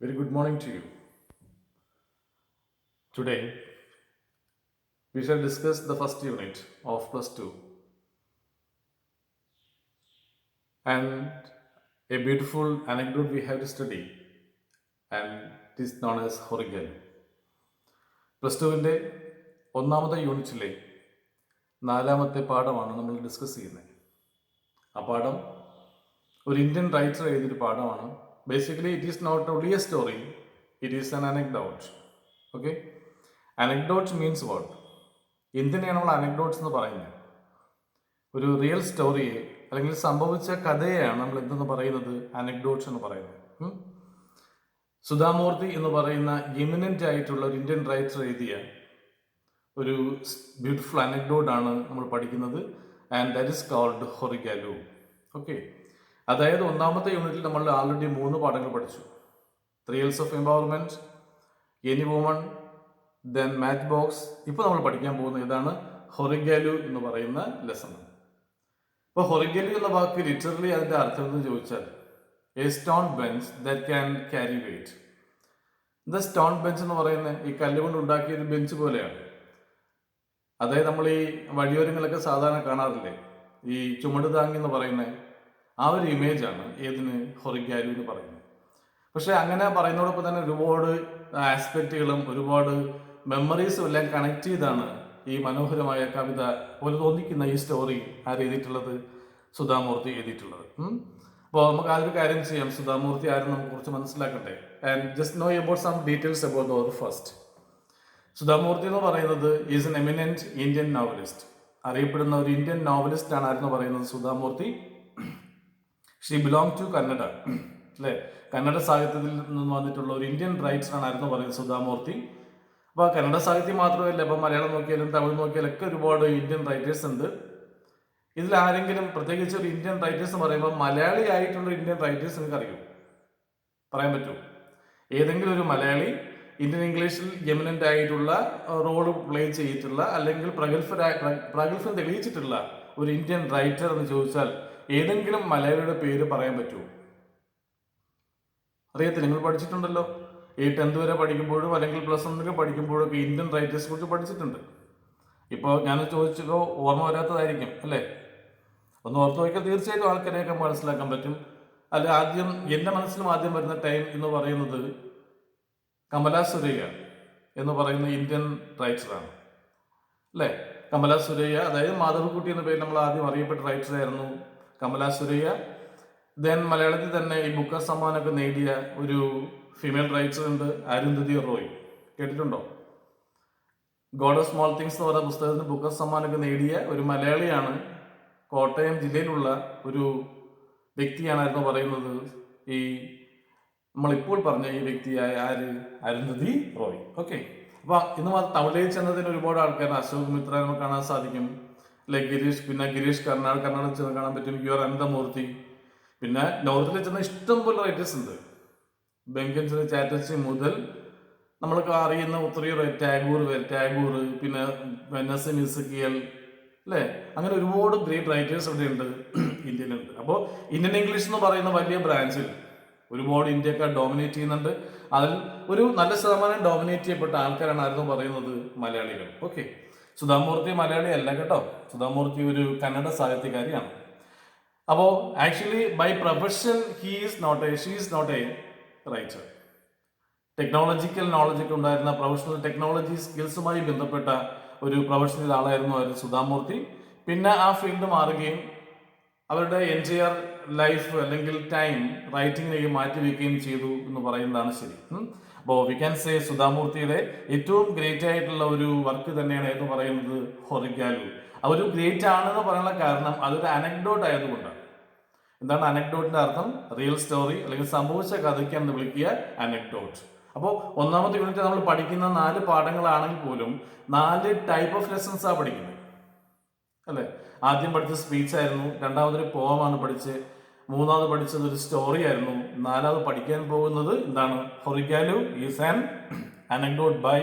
Very good morning to you. Today, we shall discuss the first unit of plus 2 and a beautiful anecdote we have to study, and it is known as Horrigal. Plus ടുവിൻ്റെ ഒന്നാമത്തെ യൂണിറ്റിലെ നാലാമത്തെ പാഠമാണ് നമ്മൾ discuss ചെയ്യുന്നത്. ആ പാഠം ഒരു ഇന്ത്യൻ റൈറ്റർ എഴുതിയൊരു പാഠമാണ്. Basically it is not only a story, it is an anecdote. Okay, anecdote means what? എന്തിനാണ് നമ്മൾ അനക്ഡോട്ട്സ് എന്ന് പറയുന്നത്? ഒരു റിയൽ സ്റ്റോറിയെ അല്ലെങ്കിൽ സംഭവിച്ച കഥയെയാണ് നമ്മൾ എന്തെന്ന് പറയുന്നത്? അനക്ഡോട്ട്സ് എന്ന് പറയുന്നത്. സുധാമൂർത്തി എന്ന് പറയുന്ന എമിനൻ്റ് ആയിട്ടുള്ള ഒരു ഇന്ത്യൻ റൈറ്റർ എഴുതിയ ഒരു ബ്യൂട്ടിഫുൾ അനക്ഡോട്ടാണ് നമ്മൾ പഠിക്കുന്നത്. And that is called horigalu. Okay, അതായത് ഒന്നാമത്തെ യൂണിറ്റിൽ നമ്മൾ ആൾറെഡി 3 പാഠങ്ങൾ പഠിച്ചു. 3 Years of Empowerment, any woman, then match box. ഇപ്പോൾ നമ്മൾ പഠിക്കാൻ പോകുന്ന ഇതാണ് ഹൊറിഗാലു എന്ന് പറയുന്ന ലെസൺ. ഇപ്പോൾ ഹൊറിഗാലു എന്ന വാക്ക് ലിറ്ററലി അതിൻ്റെ അർത്ഥം എന്ന് ചോദിച്ചാൽ a stone bench that can carry weight. ഇത് സ്റ്റോൺ ബെഞ്ച് എന്ന് പറയുന്നത് ഈ കല്ലുകൊണ്ട് ഉണ്ടാക്കിയ ഒരു ബെഞ്ച് പോലെയാണ്. അതായത് നമ്മൾ ഈ വഴിയോരങ്ങളൊക്കെ സാധാരണ കാണാറില്ലേ, ഈ ചുമട് താങ്ങി എന്ന് പറയുന്നത് ആ ഒരു ഇമേജാണ് ഏതിന് ഹൊറിഗാലു എന്ന് പറയുന്നത്. പക്ഷെ അങ്ങനെ പറയുന്നതോടൊപ്പം തന്നെ ഒരുപാട് ആസ്പെക്റ്റുകളും ഒരുപാട് മെമ്മറീസും എല്ലാം കണക്ട് ചെയ്താണ് ഈ മനോഹരമായ കവിത പോലെ തോന്നിക്കുന്ന ഈ സ്റ്റോറി എഴുതിയിട്ടുള്ളത്, സുധാമൂർത്തി എഴുതിയിട്ടുള്ളത്. അപ്പോൾ നമുക്ക് ആദ്യൊരു കാര്യം ചെയ്യാം, സുധാമൂർത്തി ആരും നമുക്ക് കുറച്ച് മനസ്സിലാക്കട്ടെ. And just know about some details about the author first. Sudha Murthy എന്ന് പറയുന്നത് is an eminent Indian novelist. അറിയപ്പെടുന്ന ഒരു ഇന്ത്യൻ നോവലിസ്റ്റ് ആണ് ആരെന്ന് പറയുന്നത് Sudha Murthy. She belong to Kannada, അല്ലേ? കന്നഡ സാഹിത്യത്തിൽ നിന്ന് വന്നിട്ടുള്ള ഒരു ഇന്ത്യൻ റൈറ്റർ ആണ് ആരെന്ന് പറയുന്നത് സുധാമൂർത്തി. അപ്പോൾ കന്നഡ സാഹിത്യം മാത്രമല്ല, ഇപ്പം മലയാളം നോക്കിയാലും തമിഴ് നോക്കിയാലും ഒക്കെ ഒരുപാട് ഇന്ത്യൻ റൈറ്റേഴ്സ് ഉണ്ട്. ഇതിൽ ആരെങ്കിലും പ്രത്യേകിച്ച് ഒരു ഇന്ത്യൻ റൈറ്റേഴ്സ് എന്ന് പറയുമ്പോൾ മലയാളി ആയിട്ടുള്ള ഇന്ത്യൻ റൈറ്റേഴ്സ് നിങ്ങൾക്ക് അറിയും, പറയാൻ പറ്റും? ഏതെങ്കിലും ഒരു മലയാളി ഇന്ത്യൻ ഇംഗ്ലീഷിൽ എമിനൻ്റ് ആയിട്ടുള്ള റോള് പ്ലേ ചെയ്തിട്ടുള്ള അല്ലെങ്കിൽ പ്രഗത്ഭം തെളിയിച്ചിട്ടുള്ള ഒരു ഇന്ത്യൻ റൈറ്റർ എന്ന് ചോദിച്ചാൽ ഏതെങ്കിലും മലയാളിയുടെ പേര് പറയാൻ പറ്റുമോ? അറിയത്തില്ല. നിങ്ങൾ പഠിച്ചിട്ടുണ്ടല്ലോ, ഈ 10th വരെ പഠിക്കുമ്പോഴും അല്ലെങ്കിൽ +1 പഠിക്കുമ്പോഴൊക്കെ ഇന്ത്യൻ റൈറ്റേഴ്സിനെ കുറിച്ച് പഠിച്ചിട്ടുണ്ട്. ഇപ്പോൾ ഞാൻ ചോദിച്ചോ ഓർമ്മ വരാത്തതായിരിക്കും, അല്ലേ? ഒന്ന് ഓർത്ത് നോക്കിയാൽ തീർച്ചയായിട്ടും ആൾക്കാരെയൊക്കെ മനസ്സിലാക്കാൻ പറ്റും. അല്ല, ആദ്യം എൻ്റെ മനസ്സിലും ആദ്യം വരുന്ന ടൈം എന്ന് പറയുന്നത് കമല സുരയ്യ എന്ന് പറയുന്ന ഇന്ത്യൻ റൈറ്ററാണ്, അല്ലേ? കമല സുരയ്യ, അതായത് മാധവക്കുട്ടി എന്ന പേരിൽ നമ്മൾ ആദ്യം അറിയപ്പെട്ട റൈറ്ററായിരുന്നു കമല സുരയ്യ. ദെൻ മലയാളത്തിൽ തന്നെ ഈ ബുക്കർ സമ്മാനമൊക്കെ നേടിയ ഒരു ഫീമെയിൽ റൈറ്റർ ഉണ്ട്, അരുന്ധതി റോയ്. കേട്ടിട്ടുണ്ടോ? ഗോഡ് ഓഫ് സ്മോൾ തിങ്സ് എന്ന് പറയുന്ന പുസ്തകത്തിന് ബുക്കർ സമ്മാനമൊക്കെ നേടിയ ഒരു മലയാളിയാണ്, കോട്ടയം ജില്ലയിലുള്ള ഒരു വ്യക്തിയാണെന്ന് പറയുന്നത് ഈ നമ്മളിപ്പോൾ പറഞ്ഞ ഈ വ്യക്തിയായ അരുന്ധതി റോയ്. ഓക്കെ, അപ്പോൾ ഇന്ന് തമിഴിൽ ചെന്നതിന് ഒരുപാട് ആൾക്കാർ, അശോക് മിത്ര നമുക്ക് കാണാൻ സാധിക്കും, അല്ലെ? പിന്നെ ഗിരീഷ് കർണാടകയിൽ ചെന്ന് കാണാൻ പറ്റും, യു ആർ അനന്തമൂർത്തി. പിന്നെ നോർത്തിൽ ചെന്ന ഇഷ്ടംപോലെ റൈറ്റേഴ്സ് ഉണ്ട്, ബങ്കിം ചന്ദ്ര ചാറ്റർജി മുതൽ നമ്മൾക്ക് അറിയുന്ന ഒത്തിരി ടാഗൂർ, പിന്നെ നസീം ഇസക്കിയൽ, അല്ലേ? അങ്ങനെ ഒരുപാട് ഗ്രേറ്റ് റൈറ്റേഴ്സ് ഇവിടെ ഉണ്ട്, ഇന്ത്യയിലുണ്ട്. അപ്പോൾ ഇന്ത്യൻ ഇംഗ്ലീഷ് എന്ന് പറയുന്ന വലിയ ബ്രാഞ്ചിൽ ഒരുപാട് ഇന്ത്യക്കാർ ഡോമിനേറ്റ് ചെയ്യുന്നുണ്ട്. അതിൽ ഒരു നല്ല ശതമാനം ഡോമിനേറ്റ് ചെയ്യപ്പെട്ട ആൾക്കാരാണ് ആരെന്ന് പറയുന്നത് മലയാളികൾ. ഓക്കെ, സുധാമൂർത്തി മലയാളി അല്ല കേട്ടോ, സുധാമൂർത്തി ഒരു കന്നഡ സാഹിത്യകാരിയാണ്. അപ്പോൾ actually by profession she is not a writer. Technological നോളജൊക്കെ ഉണ്ടായിരുന്ന പ്രൊഫഷണൽ ടെക്നോളജി സ്കിൽസുമായി ബന്ധപ്പെട്ട ഒരു പ്രൊഫഷണൽ ആളായിരുന്നു സുധാമൂർത്തി. പിന്നെ ആ ഫീൽഡ് മാറുകയും അവരുടെ എൻറ്റയർ ലൈഫ് അല്ലെങ്കിൽ ടൈം റൈറ്റിങ്ങിലേക്ക് മാറ്റിവെക്കുകയും ചെയ്തു എന്ന് പറയുന്നതാണ് ശരി. അപ്പോൾ വി ക്യാൻ സേ സുധാമൂർത്തിയുടെ ഏറ്റവും ഗ്രേറ്റ് ആയിട്ടുള്ള ഒരു വർക്ക് തന്നെയാണ് എന്ന് പറയുന്നത് ഹൊറിഗാലു. ഒരു ഗ്രേറ്റ് ആണെന്ന് പറയാനുള്ള കാരണം അതൊരു അനക്ഡോട്ട് ആയതുകൊണ്ടാണ്. എന്താണ് അനക്ഡോട്ടിന്റെ അർത്ഥം? റിയൽ സ്റ്റോറി അല്ലെങ്കിൽ സംഭവിച്ച കഥയ്ക്കാണ് വിളിക്കുക അനക്ഡോട്ട്. അപ്പോൾ ഒന്നാമത്തെ യൂണിറ്റ് നമ്മൾ പഠിക്കുന്ന 4 പാഠങ്ങളാണെങ്കിൽ പോലും 4 ടൈപ്പ് ഓഫ് ലെസൺസ് ആണ് പഠിക്കുന്നത്, അല്ലേ? ആദ്യം പഠിച്ച സ്പീച്ച് ആയിരുന്നു, രണ്ടാമതൊരു പോമാണ് പഠിച്ച്, മൂന്നാമത് പഠിച്ചത് ഒരു സ്റ്റോറി ആയിരുന്നു, നാലാമത് പഠിക്കാൻ പോകുന്നത് എന്താണ്? Horigalu is an anecdote by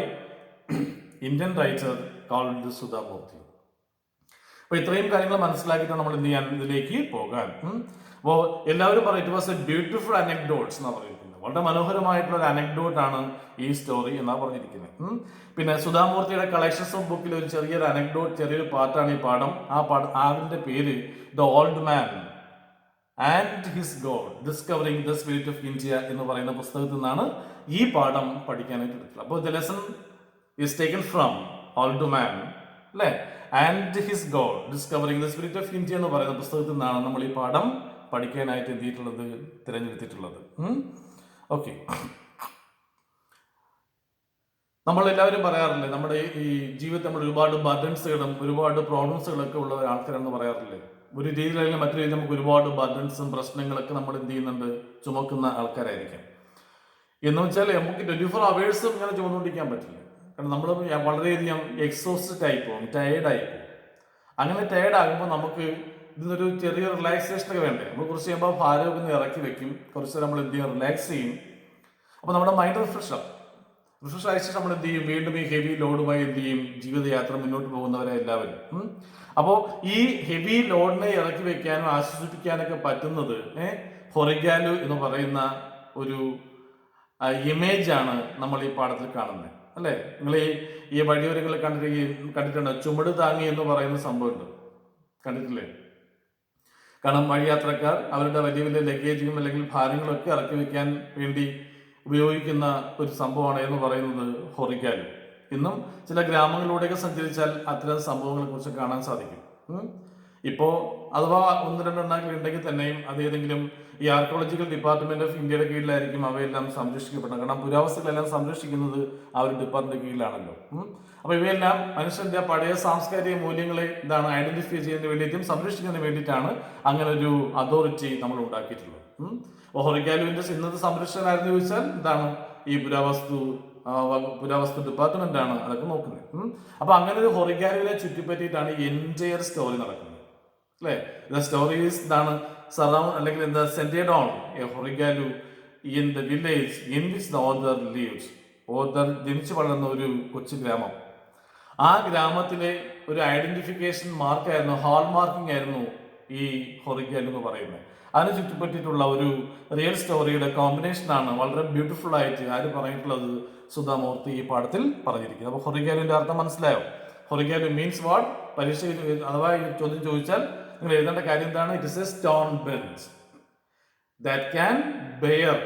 Indian writer called Sudha Murthy. അപ്പോൾ ഇത്രയും കാര്യങ്ങൾ മനസ്സിലാക്കിയിട്ട് നമ്മൾ എന്ത് ചെയ്യാൻ ഇതിലേക്ക് പോകാൻ. അപ്പോൾ എല്ലാവരും പറയും it was A beautiful anecdotes എന്നാണ് പറഞ്ഞിരിക്കുന്നത്. വളരെ മനോഹരമായിട്ടുള്ള ഒരു അനക്ഡോട്ടാണ് ഈ സ്റ്റോറി എന്നാണ് പറഞ്ഞിരിക്കുന്നത്. പിന്നെ സുധാമൂർത്തിയുടെ കളക്ഷൻസ് ഓഫ് ബുക്കിൽ ഒരു ചെറിയൊരു അനക്ഡോട്ട്, ചെറിയൊരു പാർട്ടാണ് ഈ പാഠം. അതിന്റെ പേര് the old man and his god discovering the spirit of India എന്ന് പറയുന്ന പുസ്തകത്തിൽ നിന്നാണ് ഈ പാഠം പഠിക്കാനായിട്ട് എടുത്തത്. അപ്പോൾ the lesson is taken from old man അല്ലേ and his god discovering the spirit of India എന്ന് പറയുന്ന പുസ്തകത്തിൽ നിന്നാണ് നമ്മൾ ഈ പാഠം പഠിക്കാനായിട്ട് എന്തിയിട്ടുള്ളത്, തിരഞ്ഞെടുത്തിട്ടുള്ളത്. ഓക്കെ, നമ്മളെല്ലാവരും പറയാറില്ലേ നമ്മുടെ ഈ ജീവിതത്തിൽ നമ്മൾ ഒരുപാട് ബർഡൻസുകളും ഒരുപാട് പ്രോബ്ലംസുകളൊക്കെ ഉള്ള ആൾക്കാരെന്ന് പറയാറില്ലേ. ഒരു രീതിയിലല്ലെങ്കിൽ മറ്റൊരു രീതിയിൽ നമുക്ക് ഒരുപാട് ബർഡൻസും പ്രശ്നങ്ങളൊക്കെ നമ്മൾ എന്ത് ചെയ്യുന്നുണ്ട്, ചുമക്കുന്ന ആൾക്കാരായിരിക്കാം. എന്ന് വെച്ചാൽ നമുക്ക് 24 hours ഇങ്ങനെ ചുമന്നുകൊണ്ടിരിക്കാൻ പറ്റില്ല. കാരണം നമ്മൾ വളരെയധികം എക്സോസ്റ്റഡ് ആയി പോകും, ടയേർഡായി പോകും. അങ്ങനെ ടയേർഡ് ആകുമ്പോൾ നമുക്ക് ഇതിനൊരു ചെറിയ റിലാക്സേഷനൊക്കെ വേണ്ടേ. നമ്മൾ കുറച്ച് കഴിയുമ്പോൾ ഭാരമൊക്കെ ഒന്ന് ഇറക്കി വെക്കും, കുറച്ച് നേരം നമ്മൾ എന്ത് ചെയ്യും, റിലാക്സ് ചെയ്യും. അപ്പോൾ നമ്മുടെ മൈൻഡ് റിഫ്രഷ് ആവും. റിഫ്രഷ് ആയ ശേഷം നമ്മൾ എന്ത് ചെയ്യും, വീണ്ടും ഈ ഹെവി ലോഡുമായി എന്ത് ചെയ്യും, ജീവിതയാത്ര മുന്നോട്ട് പോകുന്നവരെ എല്ലാവരും. അപ്പോൾ ഈ ഹെവി ലോഡിനെ ഇറക്കി വെക്കാനും ആശ്വസിപ്പിക്കാനൊക്കെ പറ്റുന്നത് ഹൊറിഗാലു എന്ന് പറയുന്ന ഒരു ഇമേജാണ് നമ്മൾ ഈ പാഠത്തിൽ കാണുന്നത് അല്ലേ. നിങ്ങൾ ഈ വഴിയോരങ്ങളിൽ കണ്ടിട്ടുണ്ട്, ചുമട് താങ്ങി എന്ന് പറയുന്ന സംഭവമുണ്ട്, കണ്ടിട്ടില്ലേ? കാരണം വഴിയാത്രക്കാർ അവരുടെ വലിയ വലിയ ലഗേജും അല്ലെങ്കിൽ ഭാരങ്ങളൊക്കെ ഇറക്കി വെക്കാൻ വേണ്ടി ഉപയോഗിക്കുന്ന ഒരു സംഭവമാണ് എന്ന് പറയുന്നത് ഹൊറിഗാലു. ഇന്നും ചില ഗ്രാമങ്ങളിലൂടെയൊക്കെ സഞ്ചരിച്ചാൽ അത്തരം സംഭവങ്ങളെ കുറിച്ച് കാണാൻ സാധിക്കും. ഇപ്പോൾ അഥവാ 1-2 ഉണ്ടെങ്കിൽ തന്നെയും അത് ഏതെങ്കിലും ഈ ആർക്കോളജിക്കൽ ഡിപ്പാർട്ട്മെന്റ് ഓഫ് ഇന്ത്യയുടെ കീഴിലായിരിക്കും അവയെല്ലാം സംരക്ഷിക്കപ്പെടുന്നത്. കാരണം പുരാവസ്തുക്കളെല്ലാം സംരക്ഷിക്കുന്നത് ആ ഒരു ഡിപ്പാർട്ട്മെന്റ് കീഴിലാണല്ലോ. അപ്പൊ ഇവയെല്ലാം മനുഷ്യന്റെ പഴയ സാംസ്കാരിക മൂല്യങ്ങളെ ഐഡന്റിഫൈ ചെയ്യുന്നതിന് വേണ്ടിയിട്ടും സംരക്ഷിക്കുന്നതിന് വേണ്ടിയിട്ടാണ് അങ്ങനെ ഒരു അതോറിറ്റി നമ്മൾ ഉണ്ടാക്കിയിട്ടുള്ളത്. ഹൊറിഗാലുവിന്റെ ഇന്നത്തെ സംരക്ഷകനായിരുന്നു ചോദിച്ചാൽ ഈ പുരാവസ്തു ഡിപ്പാർട്ട്മെന്റ് ആണ് അതൊക്കെ നോക്കുന്നത്. അപ്പൊ അങ്ങനെ ഒരു ഹൊറിഗാലുവിനെ ചുറ്റിപ്പറ്റിയിട്ടാണ് ഈ എൻറ്റയർ സ്റ്റോറി നടക്കുന്നത് അല്ലെ. ദ സ്റ്റോറി ഈസ് സറൗണ്ട് അല്ലെങ്കിൽ centred on a horigalu in the village in which the author lives. Author ജനിച്ചു വളർന്ന ഒരു കൊച്ചു ഗ്രാമം, ആ ഗ്രാമത്തിലെ ഒരു ഐഡന്റിഫിക്കേഷൻ മാർക്കായിരുന്നു, ഹാൾ മാർക്കിംഗ് ആയിരുന്നു ഈ ഹൊറിഗാലു എന്ന് പറയുന്നത്. അതിന് ചുറ്റിപ്പറ്റിയിട്ടുള്ള ഒരു റിയൽ സ്റ്റോറിയുടെ കോമ്പിനേഷനാണ് വളരെ ബ്യൂട്ടിഫുൾ ആയിട്ട് ആര് പറഞ്ഞിട്ടുള്ളത്, സുധാമൂർത്തി ഈ പാഠത്തിൽ പറഞ്ഞിരിക്കുന്നത്. അപ്പോൾ ഹൊറിഗാലുവിന്റെ അർത്ഥം മനസ്സിലായോ? ഹൊറിഗാലു മീൻസ് വാട്ട്? പരീക്ഷയിൽ അഥവാ ഈ ചോദ്യം ചോദിച്ചാൽ നിങ്ങൾ എഴുതേണ്ട കാര്യം എന്താണ്? It is a stone bench that can bear,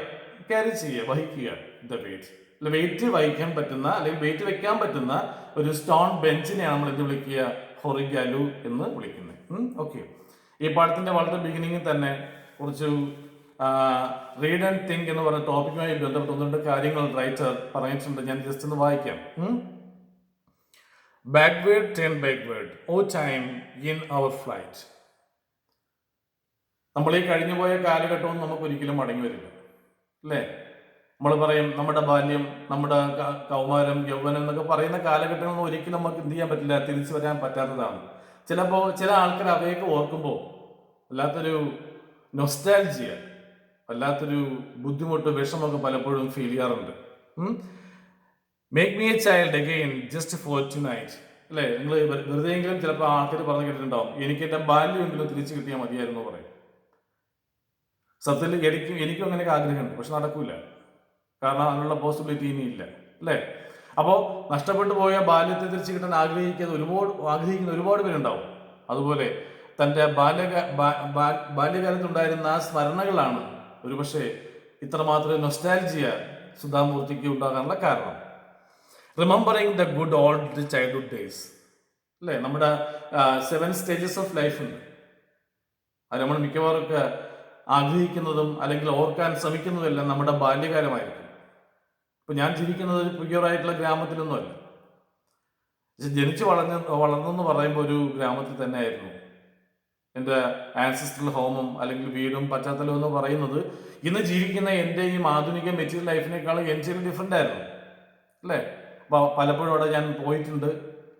carry ചെയ്യുക, വഹിക്കുക ദ വെയിറ്റ്. വെയിറ്റ് വഹിക്കാൻ പറ്റുന്ന അല്ലെങ്കിൽ വെയിറ്റ് വെക്കാൻ പറ്റുന്ന ഒരു സ്റ്റോൺ ബെഞ്ചിനെയാണ് നമ്മൾ എന്ത് വിളിക്കുക, ഹൊറിഗാലു എന്ന് വിളിക്കുന്നത്. ഓക്കെ, ഈ പാഠത്തിന്റെ വളരെ ബിഗിനിങ്ങിൽ തന്നെ കുറച്ച് റീഡ് ആൻഡ് തിങ്ക് എന്ന് പറയുന്ന ടോപ്പിക്കുമായി ബന്ധപ്പെട്ട് 1-2 കാര്യങ്ങൾ റൈറ്റർ പറഞ്ഞിട്ടുണ്ട്. ഞാൻ ജസ്റ്റ് ഒന്ന് വായിക്കാം. Backward turn backward O time in our flight. നമ്മൾ ഈ കഴിഞ്ഞുപോയ കാലഘട്ടവും നമുക്ക് ഒരിക്കലും മടങ്ങി വരില്ല അല്ലേ. നമ്മൾ പറയും നമ്മുടെ ബാല്യം, നമ്മുടെ കൗമാരം, യൗവനം എന്നൊക്കെ പറയുന്ന കാലഘട്ടങ്ങളൊന്നും ഒരിക്കലും നമുക്ക് എന്ത് ചെയ്യാൻ പറ്റില്ല, തിരിച്ചു വരാൻ പറ്റാത്തതാണ്. ചിലപ്പോൾ ചില ആൾക്കാർ അവയൊക്കെ ഓർക്കുമ്പോൾ വല്ലാത്തൊരു നൊസ്റ്റാൾജിയ, വല്ലാത്തൊരു ബുദ്ധിമുട്ട്, വിഷമൊക്കെ പലപ്പോഴും ഫീൽ ചെയ്യാറുണ്ട്. Make me A child again just for tonight അല്ലേ. നിങ്ങൾ വെറുതെയെങ്കിലും ചിലപ്പോൾ ആൾക്കാർ പറഞ്ഞു കേട്ടിട്ടുണ്ടാവും, എനിക്ക് എൻ്റെ ബാല്യമെങ്കിലും തിരിച്ചു കിട്ടിയാൽ മതിയായിരുന്നു പറയും. സത്യത്തിൽ എനിക്കും അങ്ങനെയൊക്കെ ആഗ്രഹമുണ്ട്, പക്ഷെ നടക്കൂല. കാരണം അതിനുള്ള പോസിബിലിറ്റി ഇനിയില്ല അല്ലേ. അപ്പോൾ നഷ്ടപ്പെട്ടു പോയ ബാല്യത്തെ തിരിച്ചു കിട്ടാൻ ആഗ്രഹിക്കുന്ന ഒരുപാട് പേരുണ്ടാവും. അതുപോലെ തൻ്റെ ബാല്യകാലത്തുണ്ടായിരുന്ന ആ സ്മരണകളാണ് ഒരുപക്ഷെ ഇത്രമാത്രം നൊസ്റ്റാൾജിയ സുധാമൂർത്തിക്ക് ഉണ്ടാകാനുള്ള കാരണം. Remembering the good old childhood days അല്ലേ. നമ്മുടെ 7 stages ഓഫ് ലൈഫ് ഉണ്ട്. അത് നമ്മൾ മിക്കവാറൊക്കെ ആഗ്രഹിക്കുന്നതും അല്ലെങ്കിൽ ഓർക്കാൻ ശ്രമിക്കുന്നതെല്ലാം നമ്മുടെ ബാല്യകാലമായിരിക്കും. ഇപ്പൊ ഞാൻ ജീവിക്കുന്നത് ഒരു പ്രിയറായിട്ടുള്ള ഗ്രാമത്തിലൊന്നുമല്ല. ജനിച്ചു വളർന്നെന്ന് പറയുമ്പോൾ ഒരു ഗ്രാമത്തിൽ തന്നെ ആയിരുന്നു. എൻ്റെ ആൻസിസ്ട്രൽ ഹോമും അല്ലെങ്കിൽ വീടും പശ്ചാത്തലവും എന്ന് പറയുന്നത് ഇന്ന് ജീവിക്കുന്ന എൻ്റെ ഈ ആധുനിക മെറ്റീരിയൽ ലൈഫിനേക്കാളും എൻ്റെ ഡിഫറെൻ്റ് ആയിരുന്നു അല്ലേ. അപ്പോൾ പലപ്പോഴും അവിടെ ഞാൻ പോയിട്ടുണ്ട്,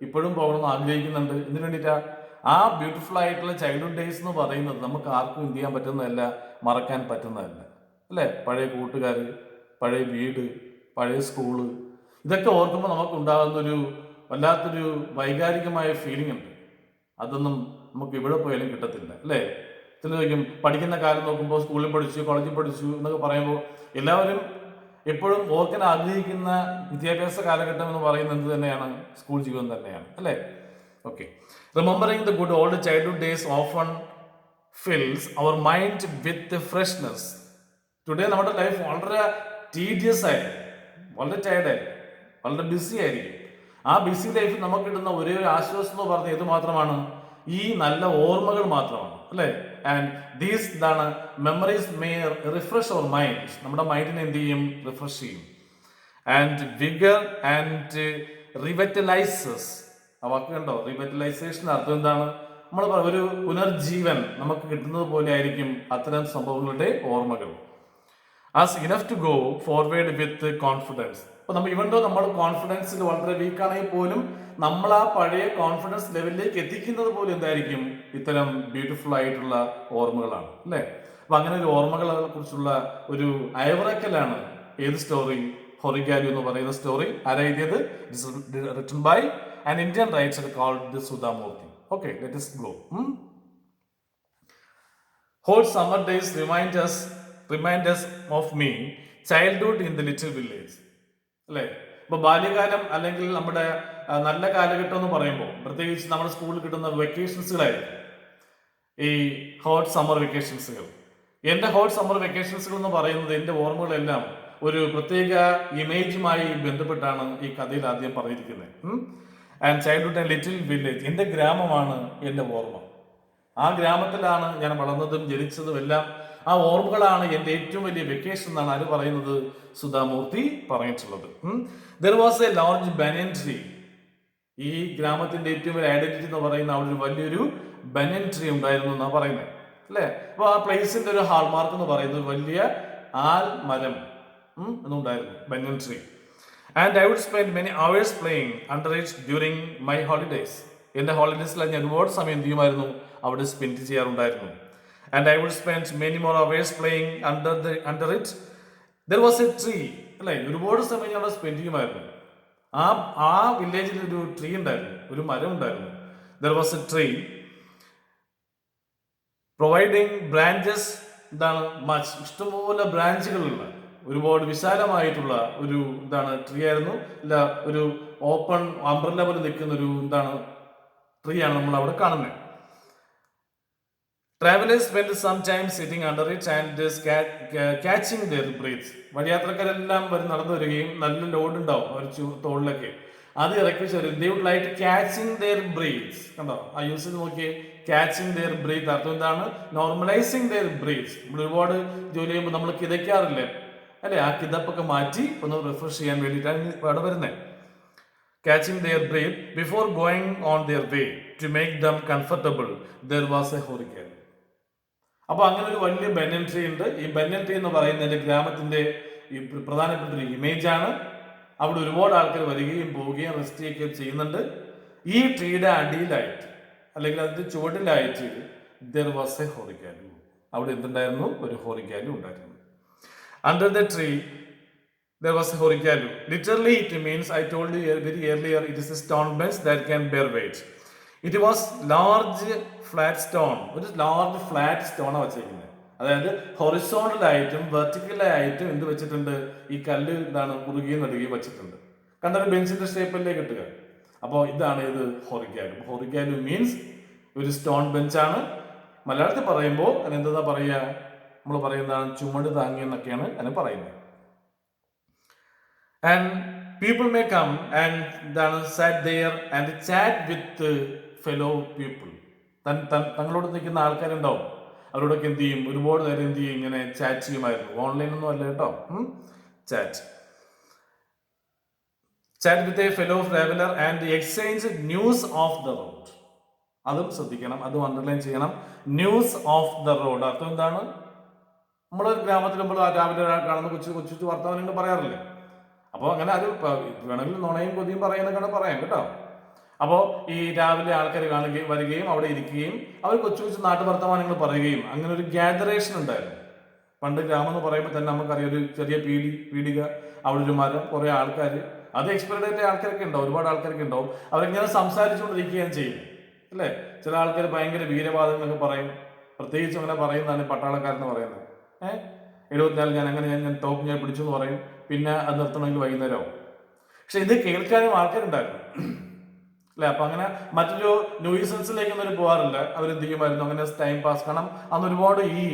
ഇപ്പോഴും പോകണമെന്ന് ആഗ്രഹിക്കുന്നുണ്ട്. ഇതിനു വേണ്ടിയിട്ടാ ആ ബ്യൂട്ടിഫുൾ ആയിട്ടുള്ള ചൈൽഡ്ഹുഡ് ഡേയ്സ് എന്ന് പറയുന്നത് നമുക്ക് ആർക്കും എന്ത് ചെയ്യാൻ പറ്റുന്നതല്ല, മറക്കാൻ പറ്റുന്നതല്ല അല്ലേ. പഴയ കൂട്ടുകാർ, പഴയ വീട്, പഴയ സ്കൂള്, ഇതൊക്കെ ഓർക്കുമ്പോൾ നമുക്ക് ഉണ്ടാകുന്നൊരു വല്ലാത്തൊരു വൈകാരികമായ ഫീലിംഗ് ഉണ്ട്. അതൊന്നും നമുക്ക് ഇവിടെ പോയാലും കിട്ടത്തില്ല അല്ലേ. ചിലർക്കും പഠിക്കുന്ന കാലം നോക്കുമ്പോൾ സ്കൂളിൽ പഠിച്ചു, കോളേജിൽ പഠിച്ചു എന്നൊക്കെ പറയുമ്പോൾ എല്ലാവരും എപ്പോഴും ഓർക്കാൻ ആഗ്രഹിക്കുന്ന വിദ്യാഭ്യാസ കാലഘട്ടം എന്ന് പറയുന്നത് എന്ത് തന്നെയാണ്? സ്കൂൾ ജീവിതം തന്നെയാണ്, അല്ലേ? Okay. Remembering the good old childhood days often fills our mind with freshness. Today നമ്മുടെ ലൈഫ് വളരെ ടീഡിയസ് ആയിരിക്കും, വളരെ ടയർഡായിരിക്കും, വളരെ ബിസി ആയിരിക്കും. ആ ബിസി ലൈഫിൽ നമുക്ക് കിട്ടുന്ന ഒരേ ഒരു ആശ്വാസം എന്ന് പറഞ്ഞാൽ ഇത് മാത്രമാണ്, ഈ നല്ല ഓർമ്മകൾ മാത്രമാണ്, അല്ലേ? ആൻഡ് ദീസ് എന്താണ് memories may refresh our mind. നമ്മുടെ മൈൻഡിനെ എന്ത് ചെയ്യും? റിഫ്രഷ് ചെയ്യും. And vigour and revitalises. ആ വാക്ക് കണ്ടോ? റിവറ്റലൈസേഷൻ അർത്ഥം എന്താണ്? നമ്മൾ ഒരു പുനർജീവൻ നമുക്ക് കിട്ടുന്നത് പോലെ ആയിരിക്കും അത്തരം സംഭവങ്ങളുടെ ഓർമ്മകൾ. As enough to go forward with confidence. അപ്പൊ നമ്മൾ കോൺഫിഡൻസിൽ വളരെ വീക്കാണെങ്കിൽ പോലും നമ്മൾ ആ പഴയ കോൺഫിഡൻസ് ലെവലിലേക്ക് എത്തിക്കുന്നത് പോലും എന്തായിരിക്കും? ഇത്തരം ബ്യൂട്ടിഫുൾ ആയിട്ടുള്ള ഓർമ്മകളാണ്, അല്ലേ? അപ്പൊ അങ്ങനെ ഒരു ഓർമ്മകളെ കുറിച്ചുള്ള ഒരു അയവിറക്കലാണ് ഏത് സ്റ്റോറി? ഹൊറിഗാലു എന്ന് പറയുന്ന സ്റ്റോറി. ആരാ എഴുതിയത്? Written by an Indian writer called Sudha Murty. Okay, let us go. Hot summer days remind us of me childhood in the little village. അല്ലേ? ഇപ്പൊ ബാല്യകാലം അല്ലെങ്കിൽ നമ്മുടെ നല്ല കാലഘട്ടം എന്ന് പറയുമ്പോൾ പ്രത്യേകിച്ച് നമ്മുടെ സ്കൂളിൽ കിട്ടുന്ന വെക്കേഷൻസുകളായിരിക്കും ഈ ഹോട്ട് സമ്മർ വെക്കേഷൻസുകൾ. എൻ്റെ ഹോട്ട് സമ്മർ വെക്കേഷൻസുകൾ എന്ന് പറയുന്നത് എൻ്റെ ഓർമ്മകളെല്ലാം ഒരു പ്രത്യേക ഇമേജുമായി ബന്ധപ്പെട്ടാണ് ഈ കഥയിൽ ആദ്യം പറഞ്ഞിരിക്കുന്നത്. And childhood and little village. എൻ്റെ ഗ്രാമമാണ് എൻ്റെ ഓർമ്മ. ആ ഗ്രാമത്തിലാണ് ഞാൻ വളർന്നതും ജനിച്ചതും എല്ലാം. ആ ഓർമ്മകളാണ് എൻ്റെ ഏറ്റവും വലിയ വെക്കേഷൻ എന്നാണ് ആര് പറയുന്നത്? സുധാമൂർത്തി പറഞ്ഞിട്ടുള്ളത്. There was A large banian tree. ഈ ഗ്രാമത്തിന്റെ ഏറ്റവും വലിയ ഐഡന്റിറ്റി എന്ന് പറയുന്ന അവിടെ ഒരു വലിയൊരു ബനിയൻ ട്രീ ഉണ്ടായിരുന്നു എന്നാണ് പറയുന്നത്, അല്ലേ? അപ്പൊ ആ പ്ലേസിന്റെ ഒരു ഹാൾമാർക്ക് എന്ന് പറയുന്നത് വലിയ ആൽ മരം എന്നുണ്ടായിരുന്നു, banyan tree. And I would spend many hours playing under it during my holidays. എൻ്റെ ഹോളിഡേയ്സിൽ ഞാൻ ഒരുപാട് സമയം എന്ത് ചെയ്യുമായിരുന്നു? അവിടെ സ്പെൻഡ് ചെയ്യാറുണ്ടായിരുന്നു. And I would spend many more hours playing under it. There was a tree, അല്ലേ? ഒരുപാട് സമയം ഞാൻ അവിടെ സ്പെൻഡ് ചെയ്യുമായിരുന്നു. ആ വില്ലേജിൽ ഒരു ട്രീ ഉണ്ടായിരുന്നു, ഒരു മരം ഉണ്ടായിരുന്നു. There was a tree providing branches. എന്താണ്? മച്ച്, ഇഷ്ടംപോലെ ബ്രാഞ്ചുകളുള്ള ഒരുപാട് വിശാലമായിട്ടുള്ള ഒരു ട്രീ ആയിരുന്നു. ഇല്ല, ഒരു ഓപ്പൺ അംബ്രല്ല പോലെ നിൽക്കുന്ന ഒരു ട്രീ ആണ് നമ്മൾ അവിടെ കാണുന്നത്. Travelers spent some time sitting under it and just catching their breaths. വഴിയാത്രക്കാരെല്ലാം നടന്നു വരികയും നല്ല ലോഡ് ഉണ്ടാവും അവർ തോളിലൊക്കെ, അത് ഇറക്കി വെച്ച് they would like catching their breaths. കണ്ടോ ആ യൂസ് നോക്കിയേ? catching their breath അർത്ഥം എന്താണ്? Normalising their breaths. നമ്മൾ ഒരുപാട് ജോലി ചെയ്യുമ്പോൾ നമ്മൾ കിതയ്ക്കാറില്ലേ, അല്ലെ? ആ കിതപ്പൊക്കെ മാറ്റി ഒന്ന് റിഫ്രഷ് ചെയ്യാൻ വേണ്ടിയിട്ടാണ് ഇവിടെ വരുന്നത്. Catching their breath before going on their way to make them comfortable, there was a hurricane. അപ്പൊ അങ്ങനെ ഒരു വലിയ ബനിയൻ ട്രീ ഉണ്ട്. ഈ ബനിയൻ ട്രീ എന്ന് പറയുന്നത് ഗ്രാമത്തിന്റെ ഈ പ്രധാനപ്പെട്ട ഒരു ഇമേജ് ആണ്. അവിടെ ഒരുപാട് ആൾക്കാർ വരികയും പോവുകയും റെസ്റ്റ് ചെയ്യുകയും ചെയ്യുന്നുണ്ട്. ഈ ട്രീയുടെ അടിയിലായിട്ട് അല്ലെങ്കിൽ അതിന്റെ ചുവട്ടിലായിട്ട് there was a hurricane. അവിടെ എന്തുണ്ടായിരുന്നു? ഒരു ഹൊറിഗാലു ഉണ്ടായിരുന്നു. Under the tree there was a hurricane. Literally it means, I told you very earlier, it is a stone bench that can bear weight. It was large flat stone. ഒരു large flat സ്റ്റോണാണ് വെച്ചിരിക്കുന്നത്. അതായത് ഹൊറിസോണ്ടലായിട്ടും വെർട്ടിക്കലായിട്ടും എന്ത് വെച്ചിട്ടുണ്ട്? ഈ കല്ല് കുറുകിയും നടുകയും വെച്ചിട്ടുണ്ട്. കണ്ടൊരു ബെഞ്ചിന്റെ ഷേപ്പിലേ കിട്ടുക. അപ്പോൾ ഇതാണ് ഇത് ഹൊറിഗാലു. ഹൊറിഗാലു മീൻസ് ഒരു സ്റ്റോൺ ബെഞ്ചാണ്. മലയാളത്തിൽ പറയുമ്പോൾ അതിനെന്താ പറയുക? നമ്മൾ പറയുന്നതാണ് ചുമട് താങ്ങിയെന്നൊക്കെയാണ് അതിന് പറയുന്നത്. And people may come and sat there and chat with fellow people. തങ്ങളോട് നിൽക്കുന്ന ആൾക്കാരുണ്ടാവും, അവരോടൊക്കെ എന്ത് ചെയ്യും? ഒരുപാട് നേരം എന്ത് ചെയ്യും? ഇങ്ങനെ ചാറ്റ് ചെയ്യുമായിരുന്നു. ഓൺലൈനൊന്നും അല്ല കേട്ടോ, chat with a fellow traveller and exchange news of the road. അതും ശ്രദ്ധിക്കണം, അതും അണ്ടർലൈൻ ചെയ്യണം. ന്യൂസ് ഓഫ് ദ റോഡ് അർത്ഥം എന്താണ്? നമ്മൾ ഗ്രാമത്തിൽ നമ്മൾ രാവിലെ കാണുന്ന കൊച്ചു കൊച്ചു വർത്തമാനങ്ങൾ പറയാറില്ലേ? അപ്പോൾ അങ്ങനെ അത് വേണമെങ്കിൽ നുണയും കൊതിയും പറയുന്നതൊക്കെ പറയാം കേട്ടോ. അപ്പോൾ ഈ രാവിലെ ആൾക്കാർ വരികയും അവിടെ ഇരിക്കുകയും അവർ കൊച്ചു കൊച്ചു നാട്ടുവർത്തമാനങ്ങൾ പറയുകയും അങ്ങനെ ഒരു ഗ്യാദറേഷൻ ഉണ്ടായിരുന്നു. പണ്ട് ഗ്രാമം എന്ന് പറയുമ്പോൾ തന്നെ നമുക്കറിയാം, ഒരു ചെറിയ പീടിക, അവിടെ ഒരു മരം, കുറേ ആൾക്കാർ, അത് എക്സ്പയർഡ് ആയിട്ട് ആൾക്കാരൊക്കെ ഉണ്ടാവും, ഒരുപാട് ആൾക്കാരൊക്കെ ഉണ്ടാവും. അവരിങ്ങനെ സംസാരിച്ചുകൊണ്ടിരിക്കുകയും ചെയ്യും, അല്ലേ? ചില ആൾക്കാർ ഭയങ്കര വീരവാദങ്ങളൊക്കെ പറയും, പ്രത്യേകിച്ച് അങ്ങനെ പറയുന്നതാണ് ഈ പട്ടാളക്കാരെന്ന് പറയുന്നത്. 74 ഞാൻ തോക്ക് ഞാൻ പിടിച്ചു എന്ന് പറയും, പിന്നെ അത് നിർത്തണമെങ്കിൽ വൈകുന്നേരമാവും. പക്ഷെ ഇത് കേൾക്കാനും ആൾക്കാരുണ്ടായിരുന്നു അല്ലെ. അപ്പൊ അങ്ങനെ മറ്റൊരു ന്യൂസൻസിലേക്കൊന്നും അവർ പോകാറില്ല. അവരെന്ത് ചെയ്യുമായിരുന്നു, അങ്ങനെ ടൈം പാസ്. കാരണം അന്ന് ഒരുപാട് ഈ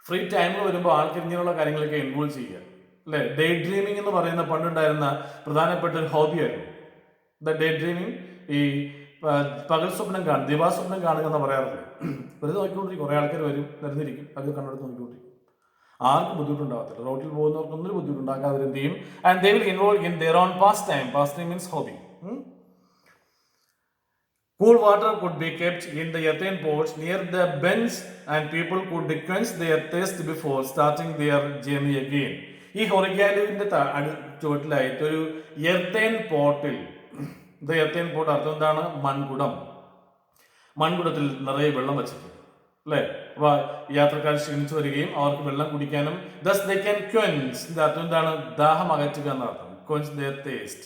ഫ്രീ ടൈമിൽ വരുമ്പോൾ ആൾക്കാർ ഇങ്ങനെയുള്ള കാര്യങ്ങളൊക്കെ ഇൻവോൾവ് ചെയ്യുക അല്ലെ. ഡേ ഡ്രീമിംഗ് എന്ന് പറയുന്ന പണ്ടുണ്ടായിരുന്ന പ്രധാനപ്പെട്ട ഒരു ഹോബിയായിരുന്നു ഡേ ഡ്രീമിംഗ്. ഈ പകൽ സ്വപ്നം കാണുക, ദിവാസ്വപ്നം കാണുക എന്ന് പറയാറില്ല. വെറുതെ നോക്കിക്കൊണ്ടിരിക്കും, കുറെ ആൾക്കാർ വരും, നിരന്നിരിക്കും, അത് കണ്ടെടുത്ത് നോക്കിക്കൊണ്ടിരിക്കും. ആർക്കും ബുദ്ധിമുട്ടുണ്ടാകത്തില്ല. റോഡിൽ പോകുന്നവർക്കൊന്നും ബുദ്ധിമുട്ടുണ്ടാക്കാതെ അവരെന്ത് ചെയ്യും, and they will involve in their own past time. Past time means hobby. Cool water could be kept in the earthen pots near the bench and people could quench their thirst before starting their journey again. ഈ ഹൊറിഗാലുവിന്റെ ചുവട്ടിലായിട്ട് ഒരു എർത്തേൻ പോട്ടിൽ, ഇത് എർത്തേൻ pot അർത്ഥം എന്താണ്, മൺകുടം. മൺകുടത്തിൽ നിറയെ വെള്ളം വെച്ചിട്ടുണ്ട് അല്ലെ. അപ്പൊ യാത്രക്കാർ ക്ഷീണിച്ചു വരികയും അവർക്ക് വെള്ളം കുടിക്കാനും thus they can quench, ഇത് അർത്ഥം എന്താണ്, ദാഹം അകറ്റുക എന്നർത്ഥം, quench their thirst.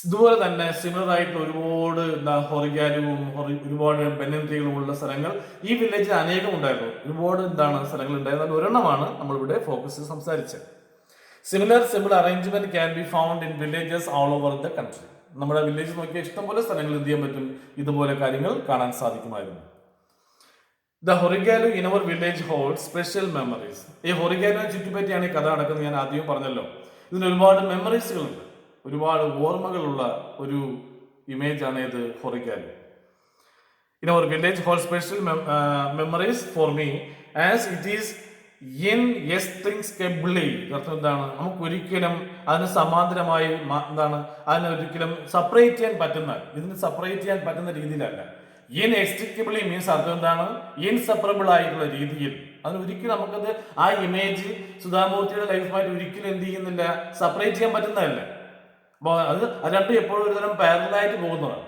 ഇതുപോലെ തന്നെ സിമിലർ ആയിട്ട് ഒരുപാട് ഹൊറിഗാലുവും ഒരുപാട് ബനിയൻ ട്രീകളും ഉള്ള സ്ഥലങ്ങൾ ഈ വില്ലേജിൽ അനേകം ഉണ്ടായിരുന്നു. ഒരുപാട് സ്ഥലങ്ങൾ ഉണ്ടായിരുന്നു. അതിൽ ഒരെണ്ണമാണ് നമ്മളിവിടെ ഫോക്കസ് ചെയ്ത് സംസാരിച്ചത്. Similar arrangement can be found in villages all over the country. നമ്മുടെ വില്ലേജ് നോക്കിയ ഇഷ്ടംപോലെ സ്ഥലങ്ങൾ എന്ത് ചെയ്യാൻ പറ്റും, ഇതുപോലെ കാര്യങ്ങൾ കാണാൻ സാധിക്കുമായിരുന്നു. The horigalu in our village hold special memories. ഈ ഹൊറിഗാലുവിനെ ചുറ്റിപ്പറ്റിയാണ് ഈ കഥ നടക്കുന്നത്. ഞാൻ ആദ്യം പറഞ്ഞല്ലോ, ഇതിന് ഒരുപാട് മെമ്മറീസുകളുണ്ട്, ഒരുപാട് ഓർമ്മകളുള്ള ഒരു ഇമേജ് ആണ് ഇത് horigalu. In our village hold special memories for me as it is inextricably. അർത്ഥം എന്താണ്, നമുക്കൊരിക്കലും അതിന് സമാന്തരമായി അതിനെ ഒരിക്കലും സെപ്പറേറ്റ് ചെയ്യാൻ പറ്റുന്ന രീതിയിലല്ല. ഇൻഎക്സ്ട്രിക്കബിളി മീൻസ് അർത്ഥം എന്താണ്, ഇൻസെപ്പറബിൾ ആയിട്ടുള്ള രീതിയിൽ. അതിനൊരിക്കലും നമുക്കത് ആ ഇമേജ് സുധാമൂർത്തിയുടെ ലൈഫുമായിട്ട് ഒരിക്കലും എന്ത് ചെയ്യുന്നില്ല, സെപ്പറേറ്റ് ചെയ്യാൻ പറ്റുന്നതല്ല. അപ്പൊ അത് രണ്ടും എപ്പോഴും ഒരു തരം പാരലായിട്ട് പോകുന്നതാണ്.